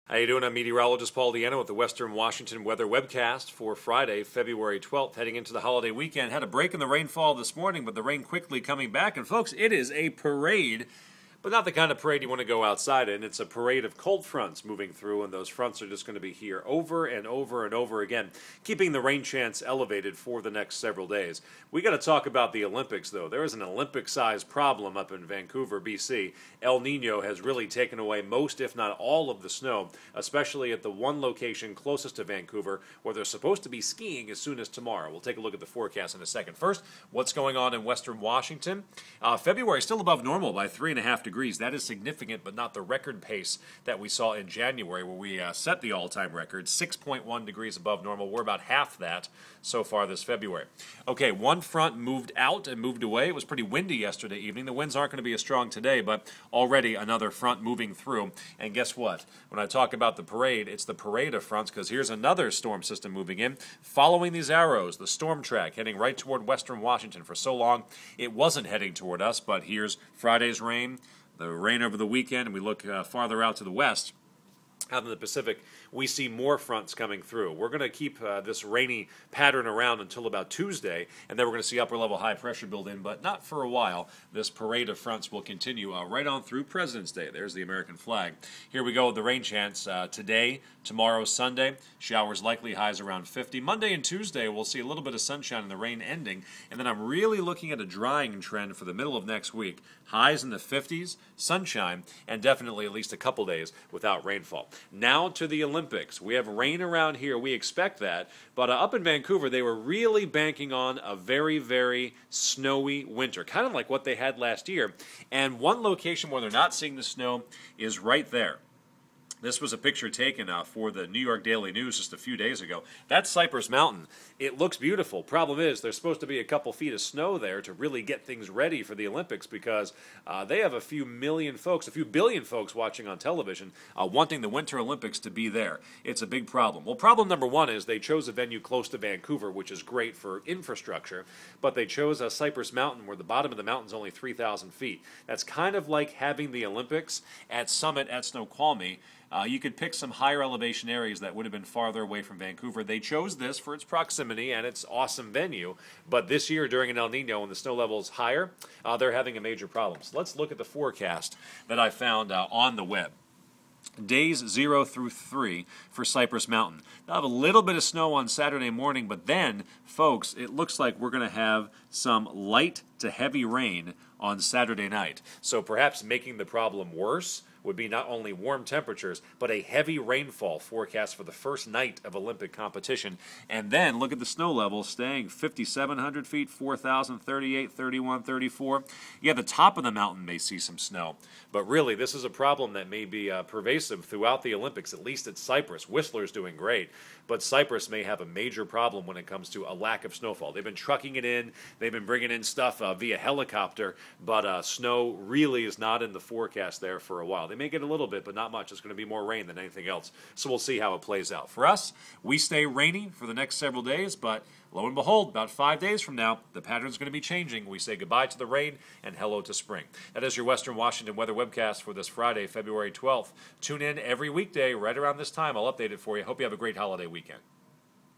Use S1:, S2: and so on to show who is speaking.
S1: How you doing? I'm meteorologist Paul Deanna with the Western Washington Weather Webcast for Friday, February 12th, heading into the holiday weekend. Had a break in the rainfall this morning, but the rain quickly coming back. And folks, it is a parade, but not the kind of parade you want to go outside in. It's a parade of cold fronts moving through, and those fronts are just going to be here over and over and over again, keeping the rain chance elevated for the next several days. We got to talk about the Olympics, though. There is an Olympic-sized problem up in Vancouver, BC. El Nino has really taken away most, if not all, of the snow, especially at the one location closest to Vancouver, where they're supposed to be skiing as soon as tomorrow. We'll take a look at the forecast in a second. First, what's going on in Western Washington? February is still above normal by 3.5 degrees. That is significant, but not the record pace that we saw in January, where we set the all-time record, 6.1 degrees above normal. We're about half that so far this February. Okay, one front moved out and moved away. It was pretty windy yesterday evening. The winds aren't going to be as strong today, but already another front moving through. And guess what? When I talk about the parade, it's the parade of fronts, because here's another storm system moving in. Following these arrows, the storm track heading right toward Western Washington. For so long, it wasn't heading toward us, but here's Friday's rain, the rain over the weekend, and we look farther out to the west. Out in the Pacific, we see more fronts coming through. We're going to keep this rainy pattern around until about Tuesday, and then we're going to see upper-level high pressure build in, but not for a while. This parade of fronts will continue right on through President's Day. There's the American flag. Here we go with the rain chance today, tomorrow, Sunday. Showers likely, highs around 50. Monday and Tuesday, we'll see a little bit of sunshine and the rain ending, and then I'm really looking at a drying trend for the middle of next week. Highs in the 50s, sunshine, and definitely at least a couple days without rainfall. Now to the Olympics. We have rain around here. We expect that. But up in Vancouver, they were really banking on a very, very snowy winter, kind of like what they had last year. And one location where they're not seeing the snow is right there. This was a picture taken for the New York Daily News just a few days ago. That's Cypress Mountain. It looks beautiful. Problem is, there's supposed to be a couple feet of snow there to really get things ready for the Olympics, because they have a few million folks, a few billion folks watching on television wanting the Winter Olympics to be there. It's a big problem. Well, problem number one is they chose a venue close to Vancouver, which is great for infrastructure, but they chose Cypress Mountain, where the bottom of the mountain is only 3,000 feet. That's kind of like having the Olympics at Summit at Snoqualmie. You could pick some higher elevation areas that would have been farther away from Vancouver. They chose this for its proximity and its awesome venue, but this year during an El Nino, when the snow level is higher, they're having a major problem. So let's look at the forecast that I found on the web. Days 0 through 3 for Cypress Mountain. They'll have a little bit of snow on Saturday morning, but then, folks, it looks like we're going to have some light to heavy rain on Saturday night. So perhaps making the problem worse would be not only warm temperatures, but a heavy rainfall forecast for the first night of Olympic competition. And then look at the snow level staying 5,700 feet, 4,000, 38, 31, 34. Yeah, the top of the mountain may see some snow. But really, this is a problem that may be pervasive throughout the Olympics, at least at Cypress. Whistler's doing great, but Cypress may have a major problem when it comes to a lack of snowfall. They've been trucking it in. They've been bringing in stuff via helicopter, but snow really is not in the forecast there for a while. They may get a little bit, but not much. It's going to be more rain than anything else. So we'll see how it plays out. For us, we stay rainy for the next several days, but lo and behold, about 5 days from now, the pattern's going to be changing. We say goodbye to the rain and hello to spring. That is your Western Washington Weather Webcast for this Friday, February 12th. Tune in every weekday right around this time. I'll update it for you. Hope you have a great holiday weekend.